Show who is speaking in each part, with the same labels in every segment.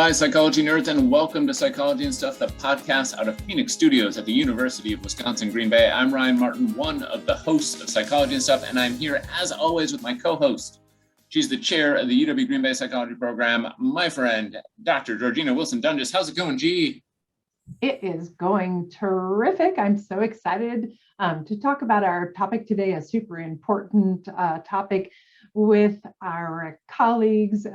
Speaker 1: Hi, psychology nerds, and welcome to Psychology and Stuff, the podcast out of Phoenix Studios at the University of Wisconsin-Green Bay. I'm Ryan Martin, one of the hosts of Psychology and Stuff, and I'm here, as always, with my co-host. She's the chair of the UW-Green Bay Psychology Program, my friend, Dr. Georgina Wilson-Dunges. How's it going, G?
Speaker 2: It is going terrific. I'm so excited to talk about our topic today, a super important topic with our colleagues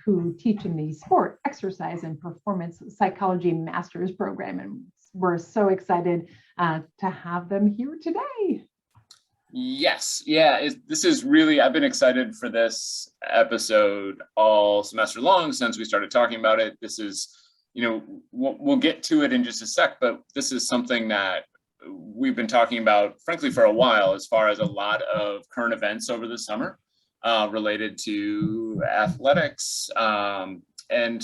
Speaker 2: who teach in the sport, exercise, and performance psychology master's program. And we're so excited to have them here today.
Speaker 1: Yes, yeah, this is really, I've been excited for this episode all semester long since we started talking about it. This is, we'll get to it in just a sec, but this is something that we've been talking about, frankly, for a while, as far as a lot of current events over the summer related to athletics. And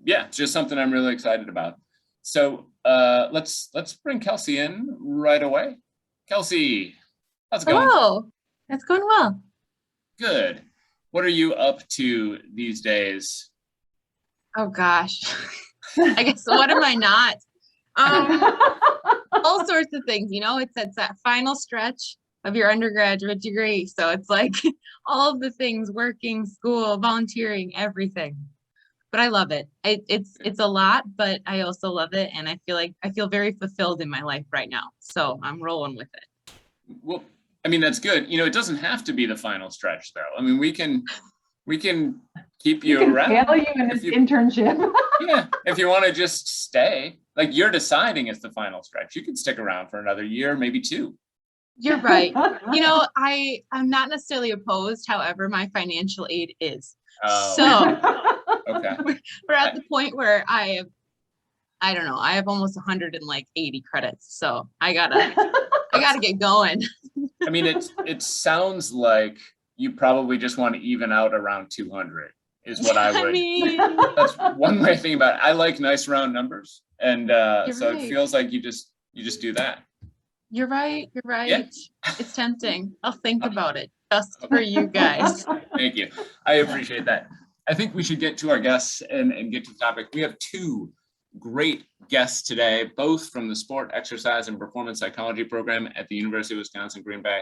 Speaker 1: yeah, it's just something I'm really excited about. So let's bring Kelsey in right away. Kelsey, how's it going?
Speaker 3: Hello, it's going well.
Speaker 1: Good. What are you up to these days?
Speaker 3: Oh gosh, I guess, what am I not? All sorts of things, it's that final stretch of your undergraduate degree. So it's like all of the things, working, school, volunteering, everything. But I love it. It's a lot, but I also love it. And I feel very fulfilled in my life right now. So I'm rolling with it.
Speaker 1: Well, I mean, that's good. It doesn't have to be the final stretch though. I mean, we can keep you around.
Speaker 2: Fail you in this internship.
Speaker 1: Yeah, if you want to just stay, like you're deciding it's the final stretch. You can stick around for another year, maybe two.
Speaker 3: You're right. I'm not necessarily opposed. However, my financial aid is.
Speaker 1: Oh.
Speaker 3: So
Speaker 1: okay.
Speaker 3: We're at the point where I have almost 180 credits. So I gotta get going.
Speaker 1: I mean, it sounds like you probably just want to even out around 200 is what I would. That's one way of thinking about it. I like nice round numbers. And so right. It feels like you just do that.
Speaker 3: You're right.
Speaker 1: Yeah.
Speaker 3: It's tempting. I'll think about it just for you guys.
Speaker 1: Thank you. I appreciate that. I think we should get to our guests and get to the topic. We have two great guests today, both from the Sport, Exercise, and Performance Psychology program at the University of Wisconsin-Green Bay.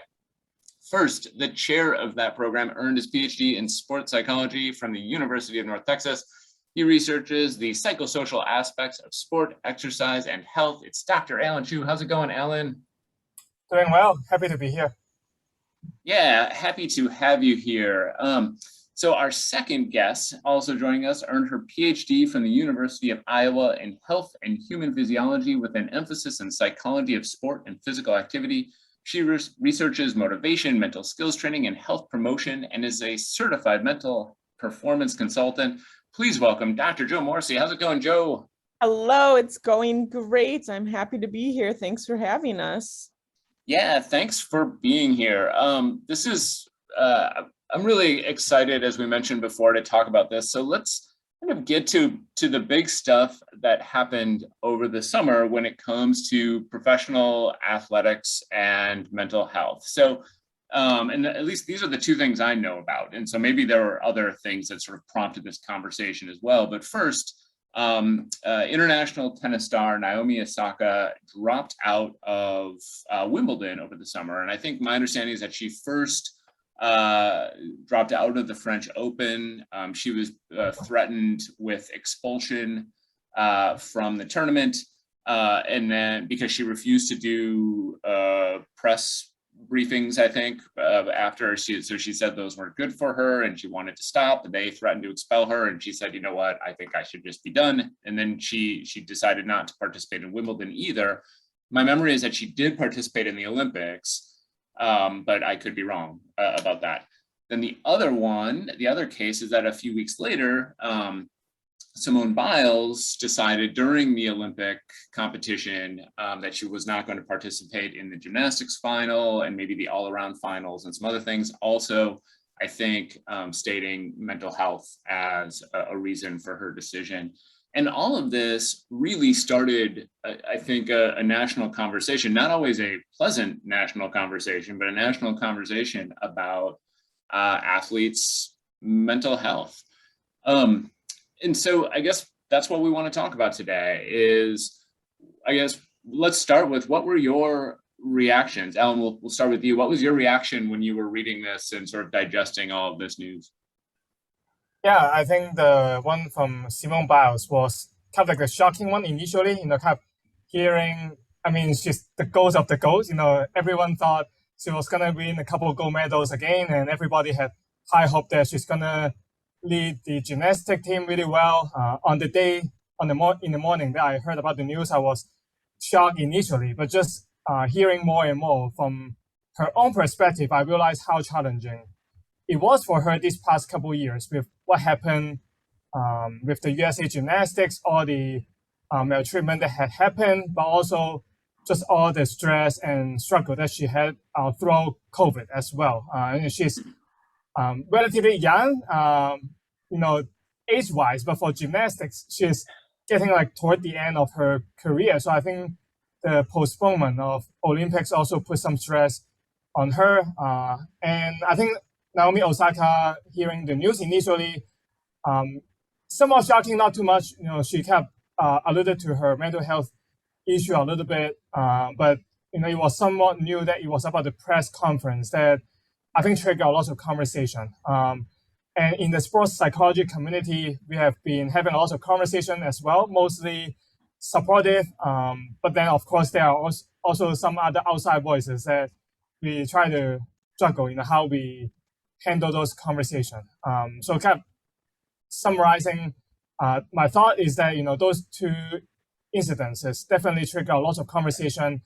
Speaker 1: First, the chair of that program earned his PhD in sports psychology from the University of North Texas. He researches the psychosocial aspects of sport, exercise, and health. It's Dr. Alan Chu. How's it going, Alan?
Speaker 4: Doing well. Happy to be here.
Speaker 1: Yeah, happy to have you here. So our second guest, also joining us, earned her PhD from the University of Iowa in health and human physiology with an emphasis in psychology of sport and physical activity. She researches motivation, mental skills training, and health promotion, and is a certified mental performance consultant. Please welcome Dr. Joe Morrissey. How's it going, Joe?
Speaker 5: Hello, it's going great. I'm happy to be here. Thanks for having us.
Speaker 1: Yeah, thanks for being here. This is, I'm really excited, as we mentioned before, to talk about this. So let's kind of get to the big stuff that happened over the summer when it comes to professional athletics and mental health. So, and at least these are the two things I know about. And so maybe there were other things that sort of prompted this conversation as well. But first, international tennis star Naomi Osaka dropped out of Wimbledon over the summer. And I think my understanding is that she first dropped out of the French Open. She was threatened with expulsion from the tournament. And then because she refused to do press briefings, I think, after she said those weren't good for her and she wanted to stop, and they threatened to expel her. And she said, you know what, I think I should just be done. And then she decided not to participate in Wimbledon either. My memory is that she did participate in the Olympics, but I could be wrong about that. Then the other case is that a few weeks later, Simone Biles decided during the Olympic competition that she was not going to participate in the gymnastics final and maybe the all-around finals and some other things. Also, I think stating mental health as a reason for her decision. And all of this really started, I think, a national conversation, not always a pleasant national conversation, but a national conversation about athletes' mental health. And so I guess that's what we want to talk about today is, I guess, let's start with what were your reactions? Alan, we'll start with you. What was your reaction when you were reading this and sort of digesting all of this news?
Speaker 4: Yeah, I think the one from Simone Biles was kind of like the shocking one initially, kind of hearing, I mean, she's the ghost of the ghost, everyone thought she was going to win a couple of gold medals again, and everybody had high hope that she's going to lead the gymnastic team really well. On the day, in the morning that I heard about the news, I was shocked initially, but just hearing more and more from her own perspective, I realized how challenging it was for her these past couple of years with what happened with the USA Gymnastics, all the maltreatment that had happened, but also just all the stress and struggle that she had throughout COVID as well. And she's relatively young, age-wise, but for gymnastics, she's getting like toward the end of her career. So I think the postponement of Olympics also put some stress on her. And I think Naomi Osaka, hearing the news initially, somewhat shocking, not too much. She kept alluded to her mental health issue a little bit, but it was somewhat new that it was about the press conference that I think triggered a lot of conversation. And in the sports psychology community, we have been having a lot of conversation as well, mostly supportive. But then, of course, there are also some other outside voices that we try to juggle, how we handle those conversations. So kind of summarizing, my thought is that, those two incidences definitely trigger a lot of conversation.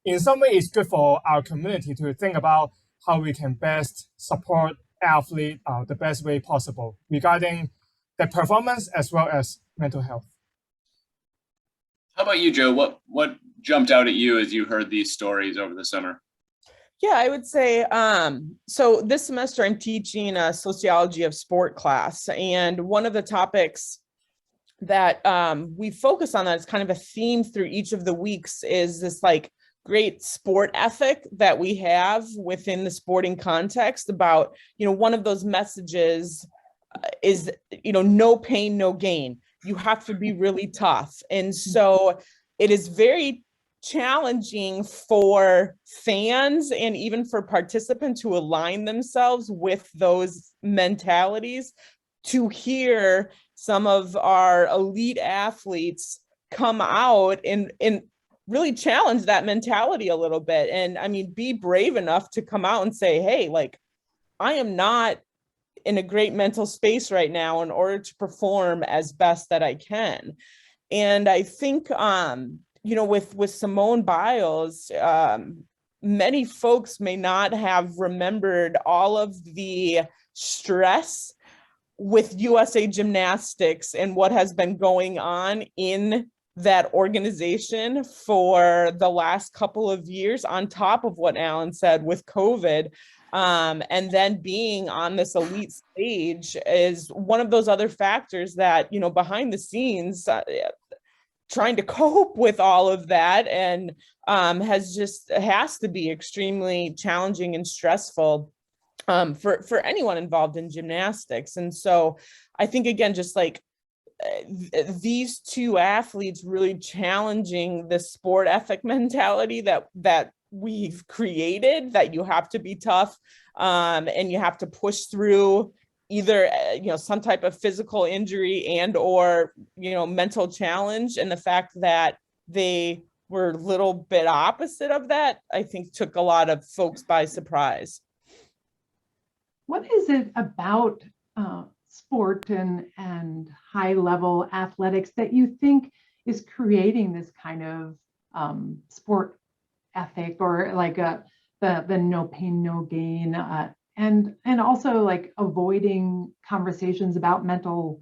Speaker 4: In some way, it's good for our community to think about how we can best support athletes the best way possible regarding their performance as well as mental health.
Speaker 1: How about you, Joe? What jumped out at you as you heard these stories over the summer?
Speaker 5: Yeah, I would say, so this semester I'm teaching a sociology of sport class. And one of the topics that we focus on that is kind of a theme through each of the weeks is this like great sport ethic that we have within the sporting context about, one of those messages is, no pain, no gain. You have to be really tough. And so it is very challenging for fans and even for participants to align themselves with those mentalities, to hear some of our elite athletes come out and really challenge that mentality a little bit. And I mean, be brave enough to come out and say, hey, like, I am not in a great mental space right now in order to perform as best that I can. And I think, with Simone Biles, many folks may not have remembered all of the stress with USA Gymnastics and what has been going on in that organization for the last couple of years, on top of what Alan said with COVID. And then being on this elite stage is one of those other factors that, behind the scenes, trying to cope with all of that and has to be extremely challenging and stressful for anyone involved in gymnastics. And so I think, again, just like these two athletes really challenging the sport ethic mentality that we've created, that you have to be tough and you have to push through either some type of physical injury and or mental challenge. And the fact that they were a little bit opposite of that, I think took a lot of folks by surprise.
Speaker 2: What is it about sport and high level athletics that you think is creating this kind of sport ethic, or like the no pain, no gain, and also like avoiding conversations about mental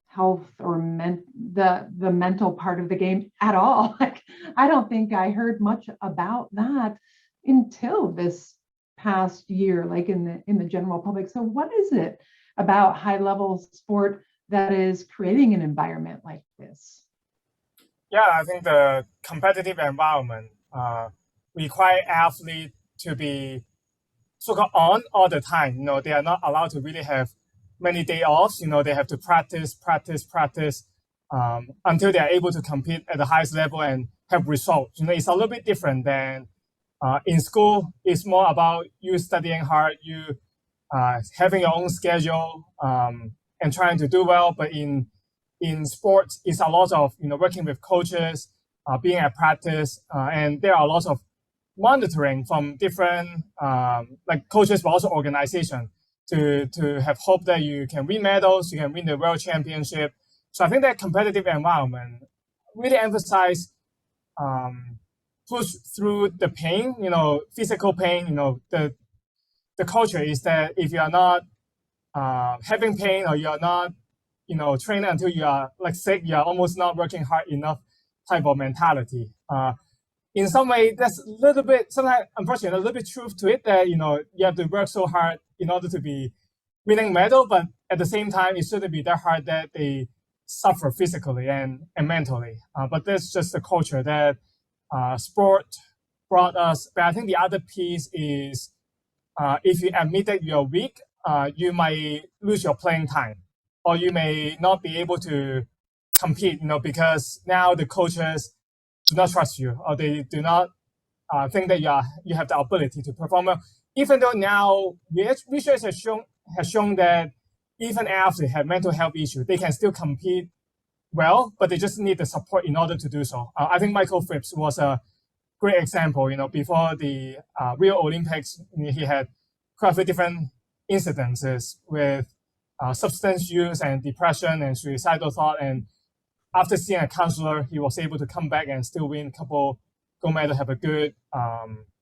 Speaker 2: health or the mental part of the game at all? Like, I don't think I heard much about that until this past year, like in the general public. So what is it about high level sport that is creating an environment like this?
Speaker 4: Yeah, I think the competitive environment require athletes to be so-called on all the time. They are not allowed to really have many day offs. They have to practice until they are able to compete at the highest level and have results. It's a little bit different than in school. It's more about you studying hard, you having your own schedule, and trying to do well. But in sports, it's a lot of working with coaches, being at practice, and there are lots of monitoring from different like coaches, but also organization to have hope that you can win medals, you can win the world championship. So I think that competitive environment really emphasize push through the pain, physical pain. The culture is that if you are not having pain, or you are not training until you are like sick, you are almost not working hard enough type of mentality. In some way, that's a little bit, sometimes unfortunately, a little bit truth to it, that you have to work so hard in order to be winning medal, but at the same time, it shouldn't be that hard that they suffer physically and mentally. But that's just the culture that sport brought us. But I think the other piece is if you admit that you're weak, you might lose your playing time, or you may not be able to compete, because now the coaches do not trust you, or they do not think that you have the ability to perform well. Even though now research has shown that even after they have mental health issues, they can still compete well, but they just need the support in order to do so. I think Michael Phelps was a great example. Before the Rio Olympics, he had quite a few different incidences with substance use and depression and suicidal thought. And after seeing a counselor, he was able to come back and still win a couple gold medals, have a good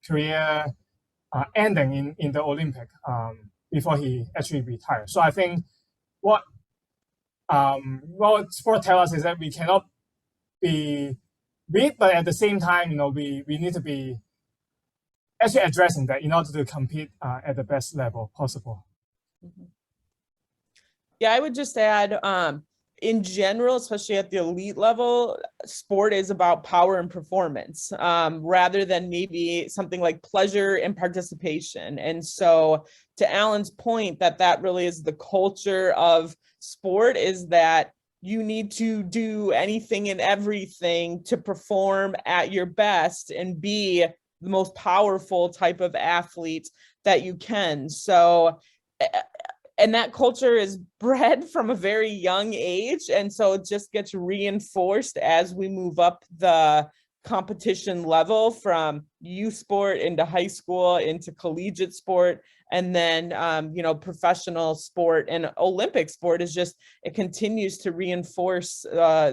Speaker 4: career ending in the Olympic before he actually retired. So I think what sport tells us is that we cannot be weak, but at the same time, we need to be actually addressing that in order to compete at the best level possible.
Speaker 5: Yeah, I would just add, in general, especially at the elite level, sport is about power and performance, rather than maybe something like pleasure and participation. And so to Alan's point, that really is the culture of sport, is that you need to do anything and everything to perform at your best and be the most powerful type of athlete that you can. So, and that culture is bred from a very young age. And so it just gets reinforced as we move up the competition level from youth sport into high school, into collegiate sport, and then, professional sport and Olympic sport is just, it continues to reinforce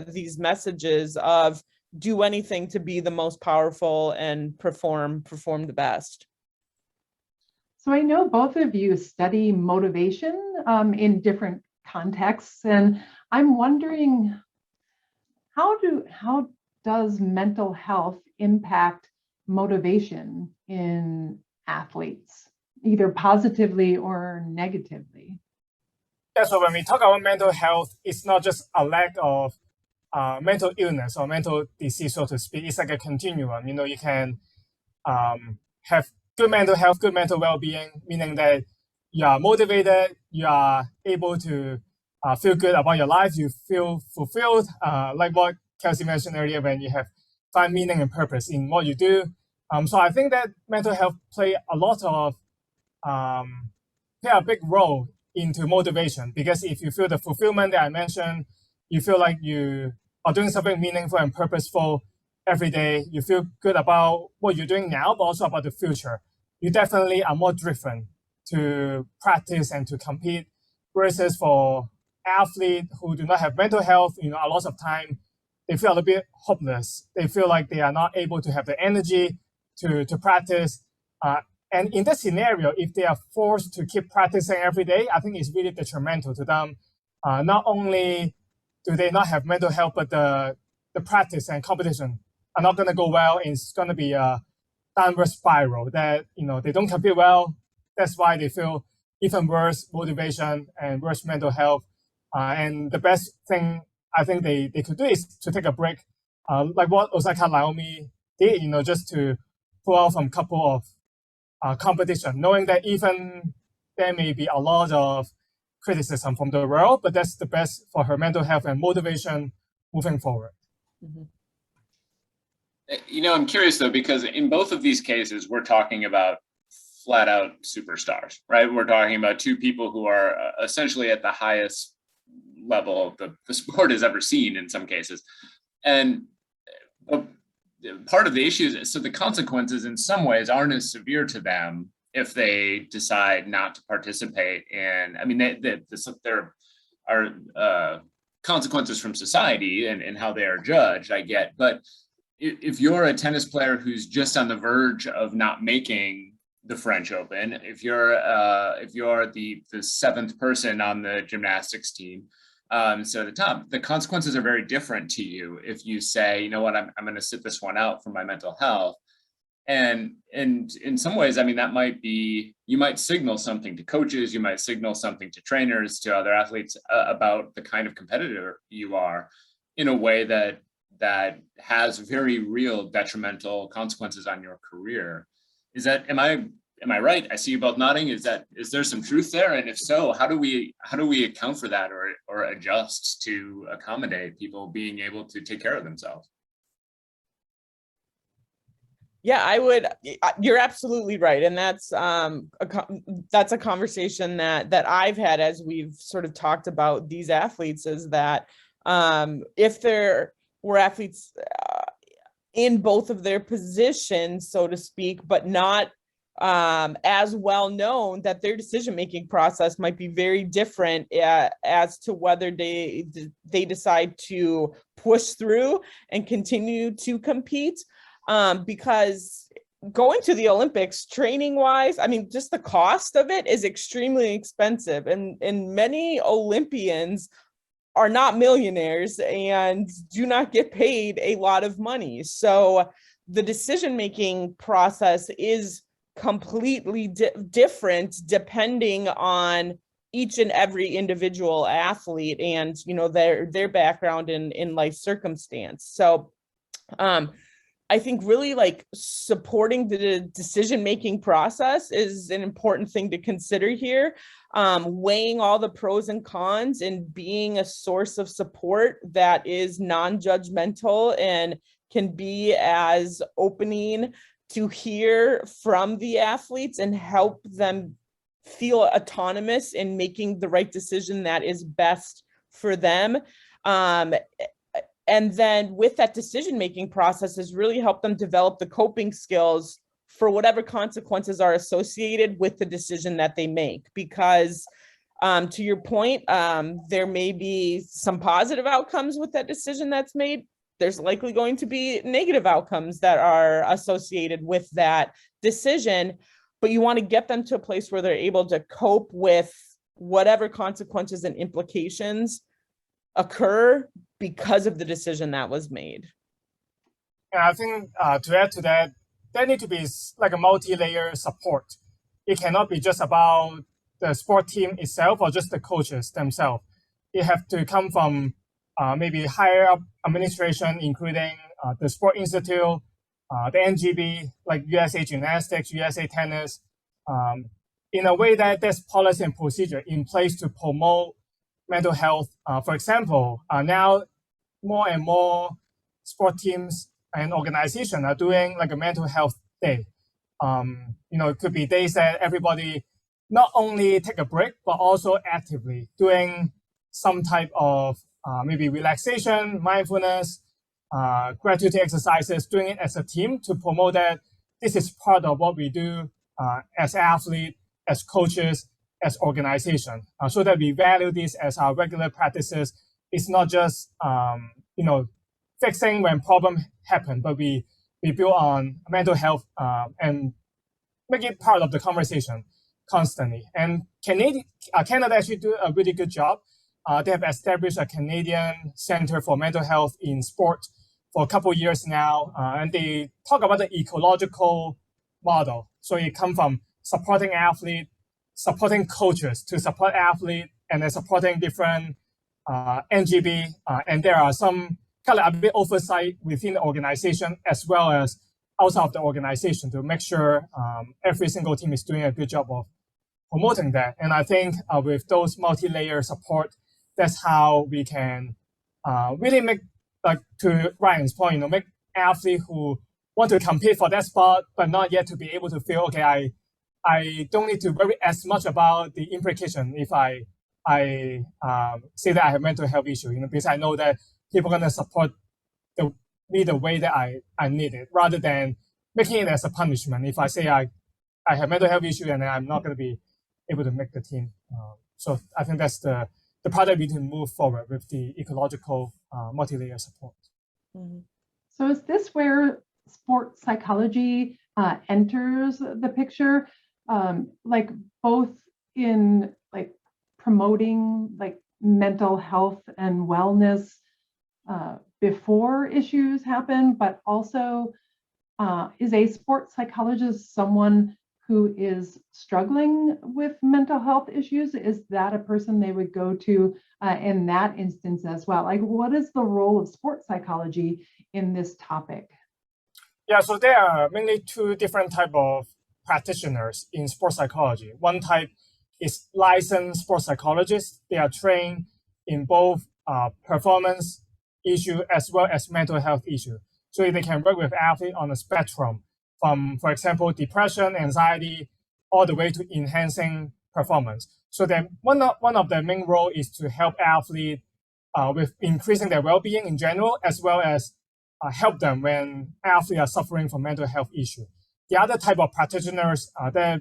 Speaker 5: these messages of do anything to be the most powerful and perform the best.
Speaker 2: So I know both of you study motivation in different contexts, and I'm wondering, how does mental health impact motivation in athletes, either positively or negatively?
Speaker 4: Yeah, so when we talk about mental health, it's not just a lack of mental illness or mental disease, so to speak. It's like a continuum. You can have good mental health, good mental well-being, meaning that you are motivated, you are able to feel good about your life, you feel fulfilled, like what Kelsey mentioned earlier, when you find meaning and purpose in what you do. So I think that mental health play a big role into motivation, because if you feel the fulfillment that I mentioned, you feel like you are doing something meaningful and purposeful every day, you feel good about what you're doing now, but also about the future, you definitely are more driven to practice and to compete. Versus for athletes who do not have mental health, a lot of time they feel a little bit hopeless. They feel like they are not able to have the energy to practice. And in that scenario, if they are forced to keep practicing every day, I think it's really detrimental to them. Not only do they not have mental health, but the practice and competition are not going to go well. It's going to be a downward spiral that, they don't compete well. That's why they feel even worse motivation and worse mental health. And the best thing I think they could do is to take a break, like what Osaka Naomi did, just to pull out from a couple of competition, knowing that even there may be a lot of criticism from the world, but that's the best for her mental health and motivation moving forward.
Speaker 1: You know, I'm curious though, because in both of these cases, we're talking about flat out superstars, right? We're talking about two people who are essentially at the highest level the sport has ever seen in some cases. And part of the issue is, so the consequences in some ways aren't as severe to them if they decide not to participate in, I mean, there are consequences from society and how they are judged, I get, but if you're a tennis player who's just on the verge of not making the French Open, if you're the seventh person on the gymnastics team, so at the top, the consequences are very different to you if you say, you know what, I'm going to sit this one out for my mental health. And in some ways, I mean, that might be, you might signal something to coaches, you might signal something to trainers, to other athletes about the kind of competitor you are in a way that has very real detrimental consequences on your career. Is that, am I right? I see you both nodding. Is there some truth there? And if so, how do we account for that or adjust to accommodate people being able to take care of themselves?
Speaker 5: Yeah, you're absolutely right. And that's a conversation that I've had as we've sort of talked about these athletes, is that if there were athletes in both of their positions, so to speak, but not as well known, that their decision-making process might be very different as to whether they decide to push through and continue to compete. Because going to the Olympics, training wise, I mean, just the cost of it is extremely expensive, and many Olympians are not millionaires and do not get paid a lot of money. So the decision-making process is completely different depending on each and every individual athlete and, you know, their background in life circumstance. So I think really like supporting the decision-making process is an important thing to consider here. Weighing all the pros and cons and being a source of support that is non-judgmental and can be as opening to hear from the athletes and help them feel autonomous in making the right decision that is best for them. And then with that decision-making process has really helped them develop the coping skills for whatever consequences are associated with the decision that they make. Because to your point, there may be some positive outcomes with that decision that's made. There's likely going to be negative outcomes that are associated with that decision, but you want to get them to a place where they're able to cope with whatever consequences and implications occur because of the decision that was made.
Speaker 4: And I think to add to that, there need to be like a multi-layer support. It cannot be just about the sport team itself or just the coaches themselves. It have to come from maybe higher up administration, including the Sport Institute, the NGB, like USA Gymnastics, USA Tennis, in a way that there's policy and procedure in place to promote mental health. For example, now more and more sport teams and organizations are doing like a mental health day. It could be days that everybody not only take a break, but also actively doing some type of maybe relaxation, mindfulness, gratitude exercises, doing it as a team to promote that this is part of what we do as athletes, as coaches, as organization, so that we value this as our regular practices. It's not just fixing when problem happen, but we build on mental health and make it part of the conversation constantly. And Canada actually do a really good job. They have established a Canadian Center for Mental Health in Sport for a couple of years now, and they talk about the ecological model. So it comes from supporting athletes, supporting coaches to support athletes, and then supporting different NGB. And there are some kind of a bit oversight within the organization as well as outside of the organization to make sure every single team is doing a good job of promoting that. And I think with those multi-layer support, that's how we can really make, like to Ryan's point, make athletes who want to compete for that spot, but not yet to be able to feel, okay, I don't need to worry as much about the implication if I say that I have mental health issue, because I know that people are going to support me the way that I need it, rather than making it as a punishment. If I say I have mental health issue and I'm not going to be able to make the team. So I think that's the part that we can move forward with the ecological multi-layer support.
Speaker 5: Mhm.
Speaker 2: So is this where sports psychology enters the picture, like both in like promoting like mental health and wellness before issues happen, but also is a sports psychologist someone who is struggling with mental health issues? Is that a person they would go to in that instance as well? Like, what is the role of sports psychology in this topic?
Speaker 4: Yeah, so there are mainly two different types of practitioners in sports psychology. One type is licensed sports psychologists. They are trained in both performance issue as well as mental health issue. So they can work with athletes on a spectrum from, for example, depression, anxiety, all the way to enhancing performance. So then one of the main role is to help athletes with increasing their well-being in general, as well as help them when athletes are suffering from mental health issue. The other type of practitioners that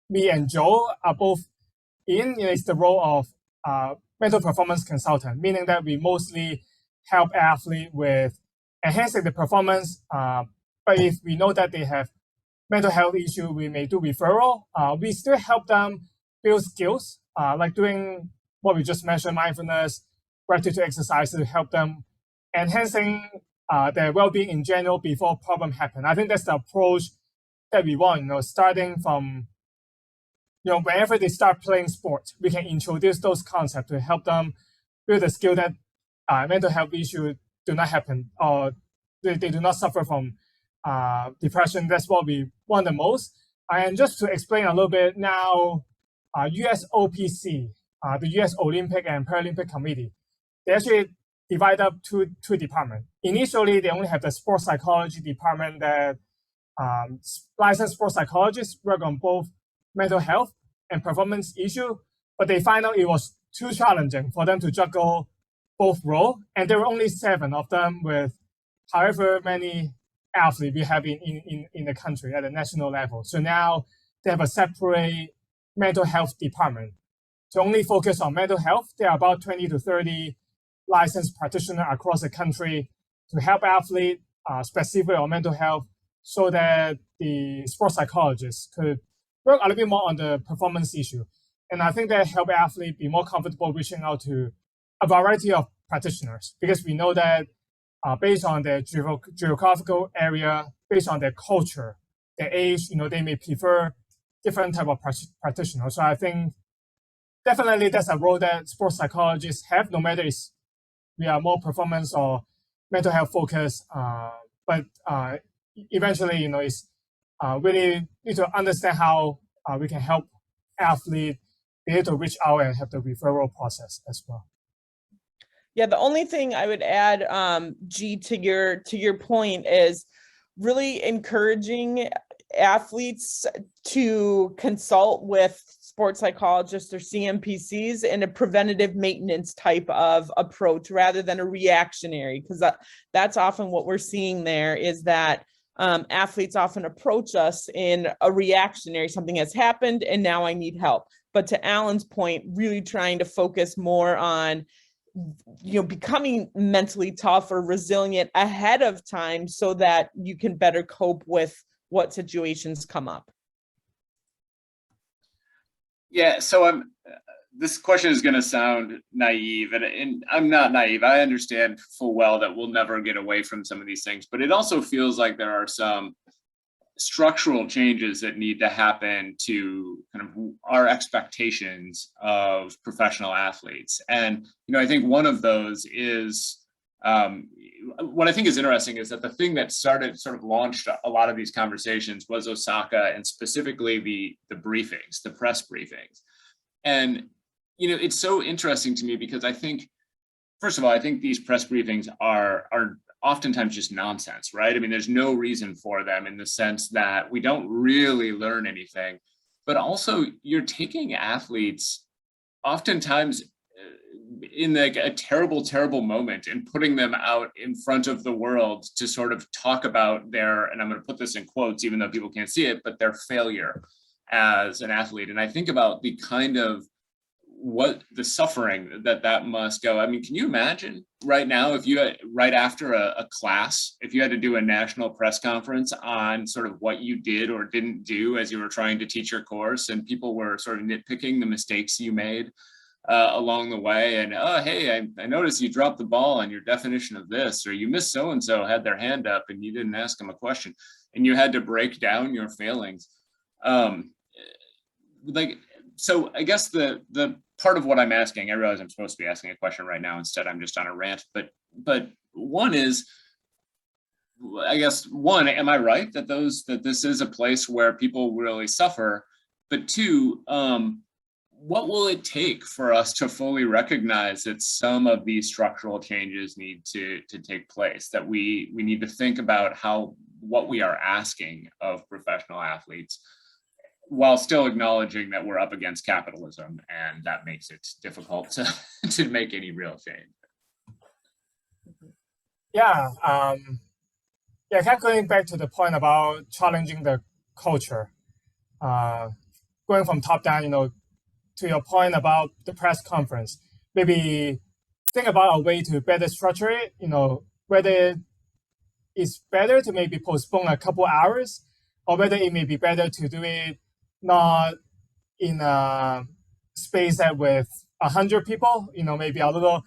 Speaker 4: me and Joe are both in is the role of mental performance consultant, meaning that we mostly help athletes with enhancing the performance. But if we know that they have mental health issue, we may do referral. We still help them build skills, like doing what we just mentioned, mindfulness, gratitude exercise to help them enhancing their well-being in general before problem happen. I think that's the approach that we want, starting from, whenever they start playing sports, we can introduce those concepts to help them build a skill that mental health issues do not happen, or they do not suffer from depression. That's what we want the most. And just to explain a little bit now, USOPC, the US Olympic and Paralympic Committee, they actually divide up two departments. Initially, they only have the sports psychology department that licensed sports psychologists work on both mental health and performance issue, but they find out it was too challenging for them to juggle both roles, and there were only 7 of them with however many athletes we have in the country at the national level. So now they have a separate mental health department to only focus on mental health. There are about 20 to 30 licensed practitioners across the country to help athletes specifically on mental health, so that the sports psychologists could work a little bit more on the performance issue. And I think that help athletes be more comfortable reaching out to a variety of practitioners, because we know that based on their geographical area, based on their culture, their age, they may prefer different type of practitioners. So I think definitely that's a role that sports psychologists have, no matter if we are more performance or mental health focused. But eventually, it's really need to understand how we can help athletes be able to reach out and have the referral process as well.
Speaker 5: Yeah, the only thing I would add, G, to your point is really encouraging athletes to consult with sports psychologists or CMPCs in a preventative maintenance type of approach rather than a reactionary, because that's often what we're seeing there is that athletes often approach us in a reactionary, something has happened and now I need help. But to Alan's point, really trying to focus more on becoming mentally tough or resilient ahead of time so that you can better cope with what situations come up.
Speaker 1: Yeah, so this question is going to sound naive, and I'm not naive. I understand full well that we'll never get away from some of these things, but it also feels like there are some structural changes that need to happen to kind of our expectations of professional athletes. And, I think one of those is what I think is interesting is that the thing that sort of launched a lot of these conversations was Osaka, and specifically the briefings, the press briefings. And, it's so interesting to me because I think, first of all, I think these press briefings are oftentimes just nonsense, right? I mean, there's no reason for them in the sense that we don't really learn anything, but also you're taking athletes oftentimes in like a terrible, terrible moment and putting them out in front of the world to sort of talk about their, and I'm going to put this in quotes, even though people can't see it, but their failure as an athlete. And I think about the kind of what the suffering that must go. I mean, can you imagine right now if you had, right after a class, if you had to do a national press conference on sort of what you did or didn't do as you were trying to teach your course, and people were sort of nitpicking the mistakes you made along the way, and oh, hey, I noticed you dropped the ball on your definition of this, or you missed so-and-so had their hand up and you didn't ask them a question, and you had to break down your failings. So I guess the part of what I'm asking, I realize I'm supposed to be asking a question right now, instead I'm just on a rant, but one is, I guess, one, am I right that this is a place where people really suffer? But two, what will it take for us to fully recognize that some of these structural changes need to take place, that we need to think about what we are asking of professional athletes, while still acknowledging that we're up against capitalism, and that makes it difficult to make any real change?
Speaker 4: Yeah, I kept going back to the point about challenging the culture, going from top down, to your point about the press conference, maybe think about a way to better structure it, whether it's better to maybe postpone a couple hours, or whether it may be better to do it not in a space that with 100 people, maybe a little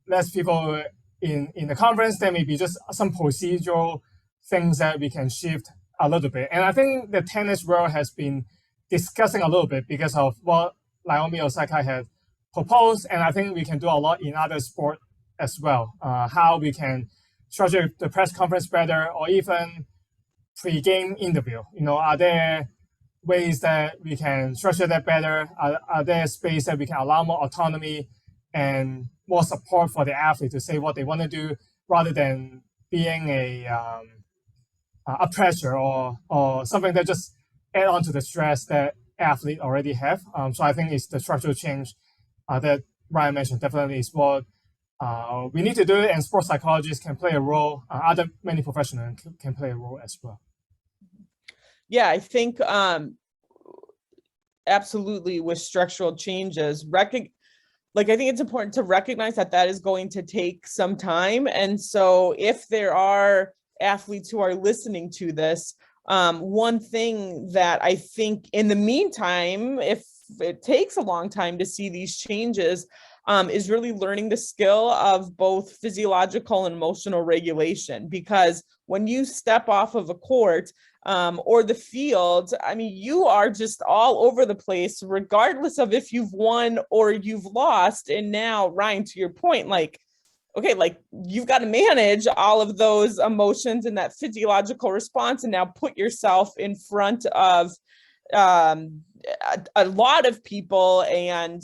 Speaker 4: less people in the conference. There may be just some procedural things that we can shift a little bit. And I think the tennis world has been discussing a little bit because of what Naomi Osaka had proposed, and I think we can do a lot in other sport as well. How we can structure the press conference better, or even pre-game interview. Are there ways that we can structure that better? Are there space that we can allow more autonomy and more support for the athlete to say what they want to do, rather than being a pressure or something that just add on to the stress that athlete already have. So I think it's the structural change that Ryan mentioned definitely is what we need to do, and sports psychologists can play a role. Many professionals can play a role as well.
Speaker 5: Yeah, I think absolutely with structural changes, I think it's important to recognize that is going to take some time. And so if there are athletes who are listening to this, one thing that I think in the meantime, if it takes a long time to see these changes, is really learning the skill of both physiological and emotional regulation. Because when you step off of a court or the field, I mean, you are just all over the place, regardless of if you've won or you've lost. And now, Ryan, to your point, you've got to manage all of those emotions and that physiological response, and now put yourself in front of a lot of people, and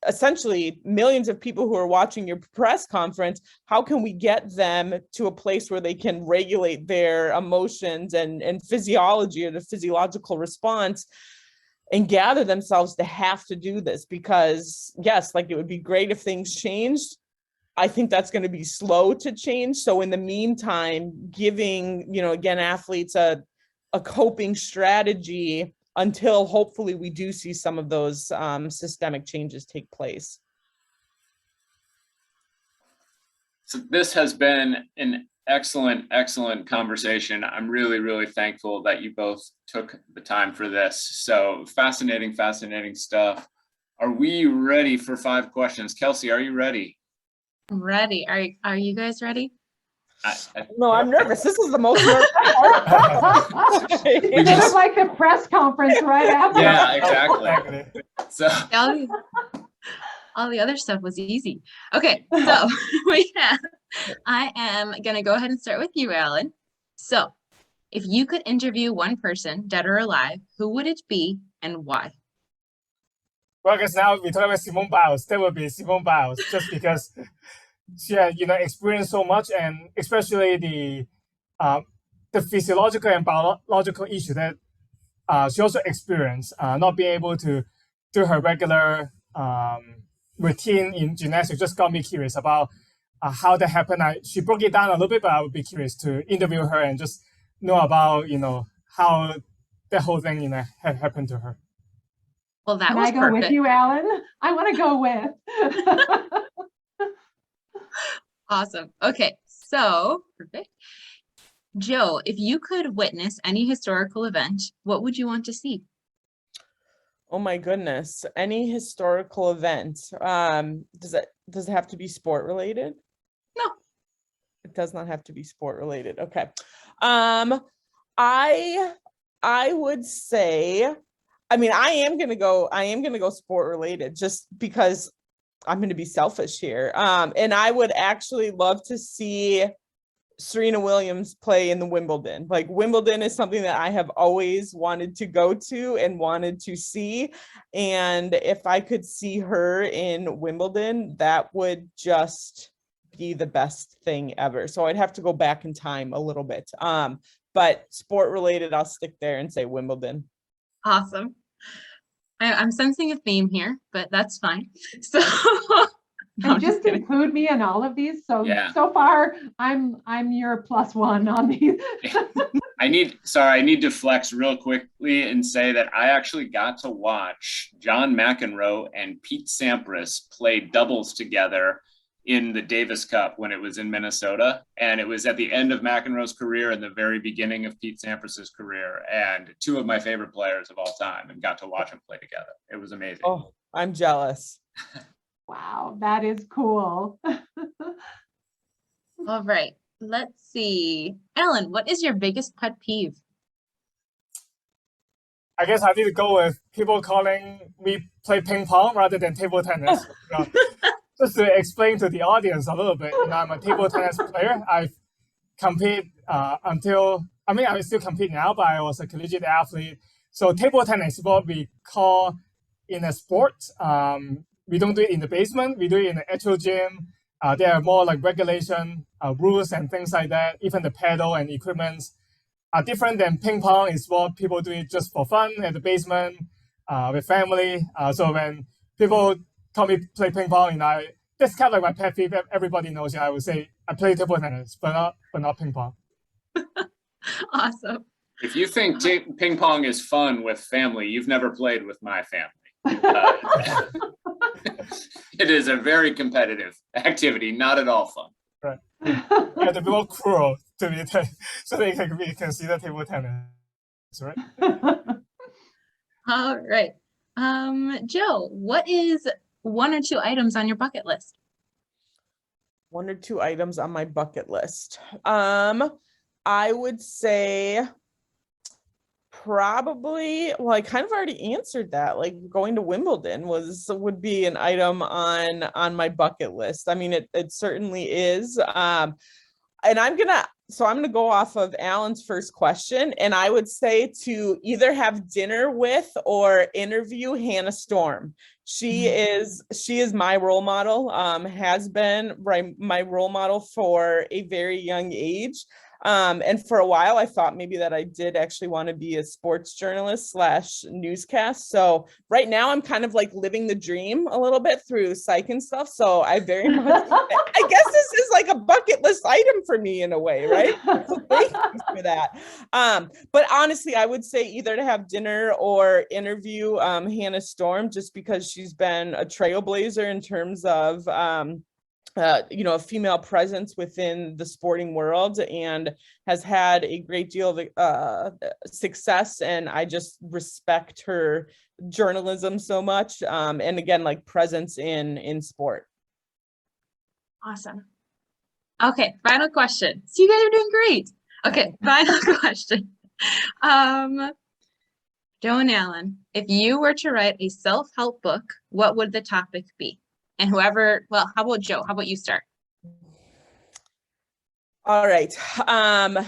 Speaker 5: essentially millions of people who are watching your press conference. How can we get them to a place where they can regulate their emotions and physiology, or the physiological response, and gather themselves to have to do this? Because yes, it would be great if things changed. I think that's going to be slow to change. So in the meantime, giving, again, athletes a coping strategy until hopefully we do see some of those systemic changes take place.
Speaker 1: So this has been an excellent conversation. I'm really, really thankful that you both took the time for this. So fascinating stuff. Are we ready for 5 questions? Kelsey, are you ready?
Speaker 3: I'm ready. Are you guys ready?
Speaker 5: No, I'm nervous. This is the most nervous part.
Speaker 2: It's just like the press conference right after.
Speaker 1: Yeah, exactly. So
Speaker 3: All the other stuff was easy. Okay, so I am gonna go ahead and start with you, Alan. So if you could interview one person, dead or alive, who would it be and why?
Speaker 4: Well, I guess now we talk about Simone Biles. That would be Simone Biles, just because she had, experienced so much, and especially the physiological and biological issue that she also experienced, not being able to do her regular routine in gymnastics. Just got me curious about how that happened. She broke it down a little bit, but I would be curious to interview her and just know about, how that whole thing, had happened to her.
Speaker 3: Well, that
Speaker 2: Can
Speaker 3: was
Speaker 2: I go
Speaker 3: perfect.
Speaker 2: with you, Alan? I want to go with.
Speaker 3: Awesome. Okay, so perfect. Joe, if you could witness any historical event, what would you want to see?
Speaker 5: Oh my goodness. Any historical event. Does it have to be sport related?
Speaker 3: No.
Speaker 5: It does not have to be sport related. Okay. I would say, I mean, I am gonna go sport related just because I'm gonna be selfish here. And I would actually love to see Serena Williams play in the Wimbledon. Like, Wimbledon is something that I have always wanted to go to and wanted to see. And if I could see her in Wimbledon, that would just be the best thing ever. So I'd have to go back in time a little bit. But sport related, I'll stick there and say Wimbledon.
Speaker 3: Awesome. I'm sensing a theme here, but that's fine. So no,
Speaker 2: And just include me in all of these. So
Speaker 1: Yeah.
Speaker 2: so far, I'm your +1 on these.
Speaker 1: I need to flex real quickly and say that I actually got to watch John McEnroe and Pete Sampras play doubles together in the Davis Cup when it was in Minnesota. And it was at the end of McEnroe's career and the very beginning of Pete Sampras's career, and two of my favorite players of all time, and got to watch them play together. It was amazing.
Speaker 5: Oh, I'm jealous.
Speaker 2: Wow, that is cool.
Speaker 3: all right. Let's see. Ellen, what is your biggest pet peeve? I
Speaker 4: guess I need to go with people calling me play ping pong rather than table tennis. Just to explain to the audience a little bit, I'm a table tennis player. I've competed I still compete now, but I was a collegiate athlete. So table tennis is what we call in a sport. We don't do it in the basement. We do it in the actual gym. There are more like regulation rules and things like that. Even the paddle and equipments are different than ping pong. Is what people do it just for fun at the basement with family. So when people call me play ping pong, that's kind of like my pet peeve. Everybody knows. I would say I play table tennis, but not ping pong.
Speaker 3: Awesome.
Speaker 1: If you think ping pong is fun with family, you've never played with my family. It is a very competitive activity, not at all fun.
Speaker 4: Right. Yeah, they're more cruel to me, so they can be considered table tennis, right?
Speaker 3: All right. Joe, what is 1 or 2 items on your bucket list?
Speaker 5: 1 or 2 items on my bucket list. I would say probably, well, I kind of already answered that. Like, going to Wimbledon would be an item on my bucket list. I mean, it certainly is. And I'm gonna go off of Alan's first question, and I would say to either have dinner with or interview Hannah Storm. She is my role model, has been my role model for a very young age. And for a while, I thought maybe that I did actually want to be a sports journalist / newscast. So right now I'm kind of like living the dream a little bit through psych and stuff. So I very much, I guess this is like a bucket list item for me in a way, right? So thank you for that. But honestly, I would say either to have dinner or interview Hannah Storm, just because she's been a trailblazer in terms of a female presence within the sporting world, and has had a great deal of success. And I just respect her journalism so much. And again, like presence in sport.
Speaker 3: Awesome. Okay, final question. So you guys are doing great. Okay, final question. Joe and Alan, if you were to write a self-help book, what would the topic be? And whoever, well, how about Joe? How about you start?
Speaker 5: All right.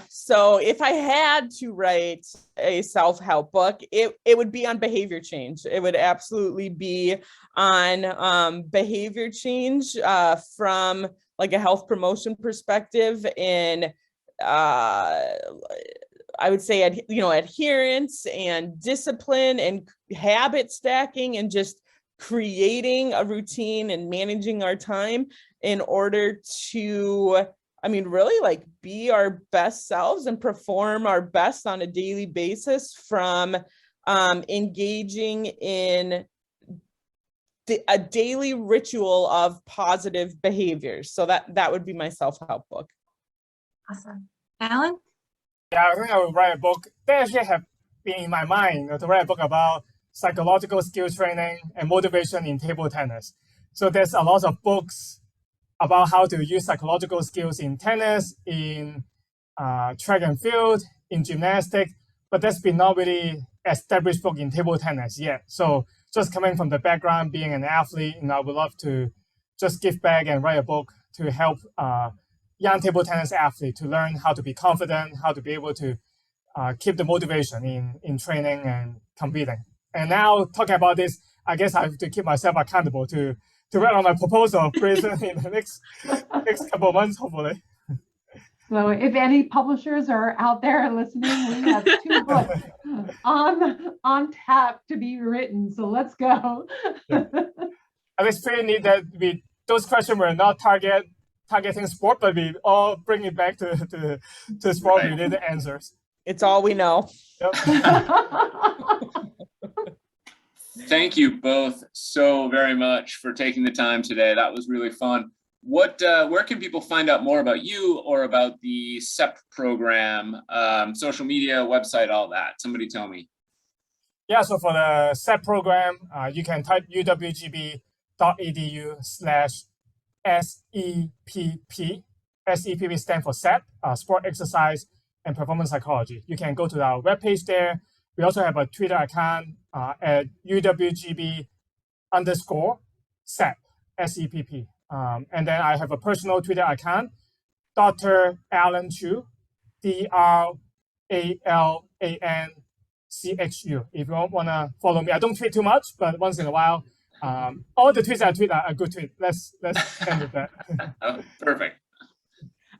Speaker 5: So if I had to write a self-help book, it would be on behavior change. It would absolutely be on behavior change from like a health promotion perspective in I would say, adherence and discipline and habit stacking and just creating a routine and managing our time in order to, really like be our best selves and perform our best on a daily basis from engaging in a daily ritual of positive behaviors. So that would be my self-help book.
Speaker 3: Awesome. Alan?
Speaker 4: Yeah, I think I would write a book. They actually have been in my mind to write a book about psychological skills training and motivation in table tennis. So there's a lot of books about how to use psychological skills in tennis, in track and field, in gymnastics, but there's been not really established book in table tennis yet. So just coming from the background, being an athlete, I would love to just give back and write a book to help young table tennis athlete to learn how to be confident, how to be able to keep the motivation in training and competing. And now talking about this, I guess I have to keep myself accountable to write on my proposal in the next couple of months, hopefully.
Speaker 2: So if any publishers are out there listening, we have 2 books on tap to be written. So let's go.
Speaker 4: Yeah. And it's pretty neat that those questions were not targeting sport, but we all bring it back to sport related answers.
Speaker 5: It's all we know.
Speaker 4: Yep.
Speaker 1: Thank you both so very much for taking the time today. That was really fun. Where can people find out more about you or about the SEP program, social media, website, all that? Somebody tell me.
Speaker 4: Yeah, so for the SEP program, you can type uwgb.edu/SEPP. SEPP stands for SEP, Sport, Exercise, and Performance Psychology. You can go to our webpage there. We also have a Twitter account at UWGB _SEP, SEPP. And then I have a personal Twitter account, Dr. Alan Chu, DRALANCHU. If you want to follow me, I don't tweet too much, but once in a while, all the tweets I tweet are a good tweet. Let's end with that.
Speaker 1: Oh, perfect.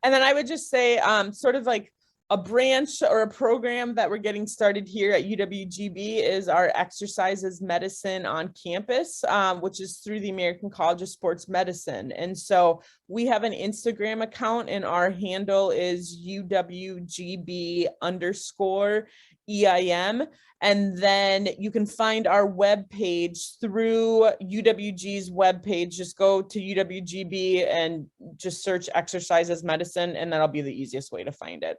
Speaker 5: And then I would just say sort of like a branch or a program that we're getting started here at UWGB is our exercises medicine on campus, which is through the American College of Sports Medicine. And so we have an Instagram account and our handle is UWGB_EIM. And then you can find our webpage through UWG's webpage. Just go to UWGB and just search exercises medicine, and that'll be the easiest way to find it.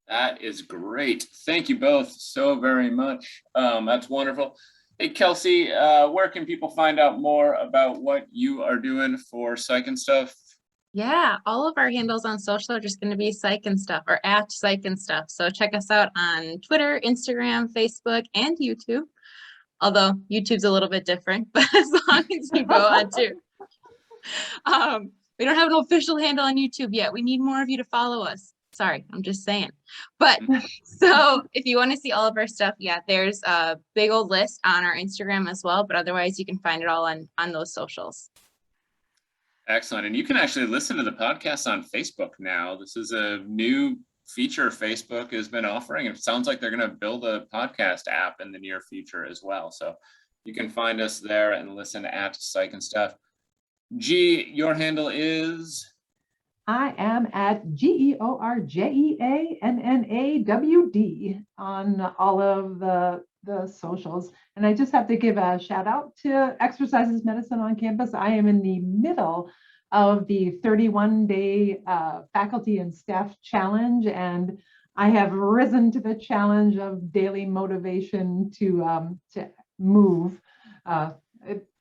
Speaker 1: That is great. Thank you both so very much. That's wonderful. Hey, Kelsey, where can people find out more about what you are doing for Psych and Stuff?
Speaker 3: Yeah, all of our handles on social are just going to be Psych and Stuff or at Psych and Stuff. So check us out on Twitter, Instagram, Facebook, and YouTube. Although YouTube's a little bit different, but as long as you go on too. We don't have an official handle on YouTube yet. We need more of you to follow us. Sorry, I'm just saying. But so if you want to see all of our stuff, yeah, there's a big old list on our Instagram as well. But otherwise, you can find it all on those socials.
Speaker 1: Excellent. And you can actually listen to the podcast on Facebook now. This is a new feature Facebook has been offering. It sounds like they're going to build a podcast app in the near future as well. So you can find us there and listen at Psych and Stuff. G, your handle is?
Speaker 2: I am at GeorjeAnnawd on all of the socials. And I just have to give a shout out to Exercises Medicine on Campus. I am in the middle of the 31-day faculty and staff challenge, and I have risen to the challenge of daily motivation to move.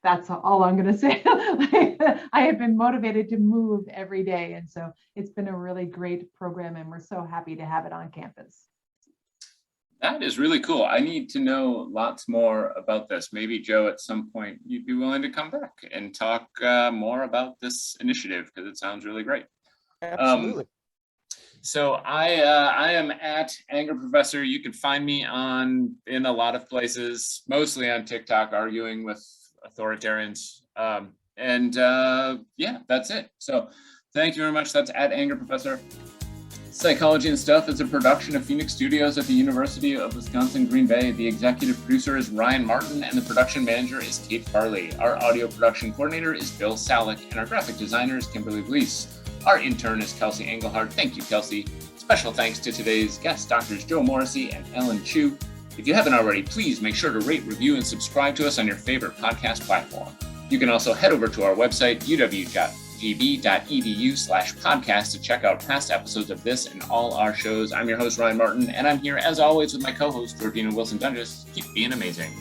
Speaker 2: That's all I'm going to say. I have been motivated to move every day. And so it's been a really great program, and we're so happy to have it on campus.
Speaker 1: That is really cool. I need to know lots more about this. Maybe Joe, at some point, you'd be willing to come back and talk more about this initiative because it sounds really great.
Speaker 5: Absolutely.
Speaker 1: So I am at Anger Professor. You can find me in a lot of places, mostly on TikTok, arguing with authoritarians. Yeah, that's it. So thank you very much. That's at Anger Professor. Psychology and Stuff is a production of Phoenix Studios at the University of Wisconsin, Green Bay. The executive producer is Ryan Martin, and the production manager is Kate Farley. Our audio production coordinator is Bill Salick, and our graphic designer is Kimberly Blease. Our intern is Kelsey Engelhardt. Thank you, Kelsey. Special thanks to today's guest doctors, Joe Morrissey and Alan Chu. If you haven't already, please make sure to rate, review, and subscribe to us on your favorite podcast platform. You can also head over to our website, uwgb.edu/podcast, to check out past episodes of this and all our shows. I'm your host, Ryan Martin, and I'm here as always with my co-host, Georgina Wilson-Dunges. Keep being amazing.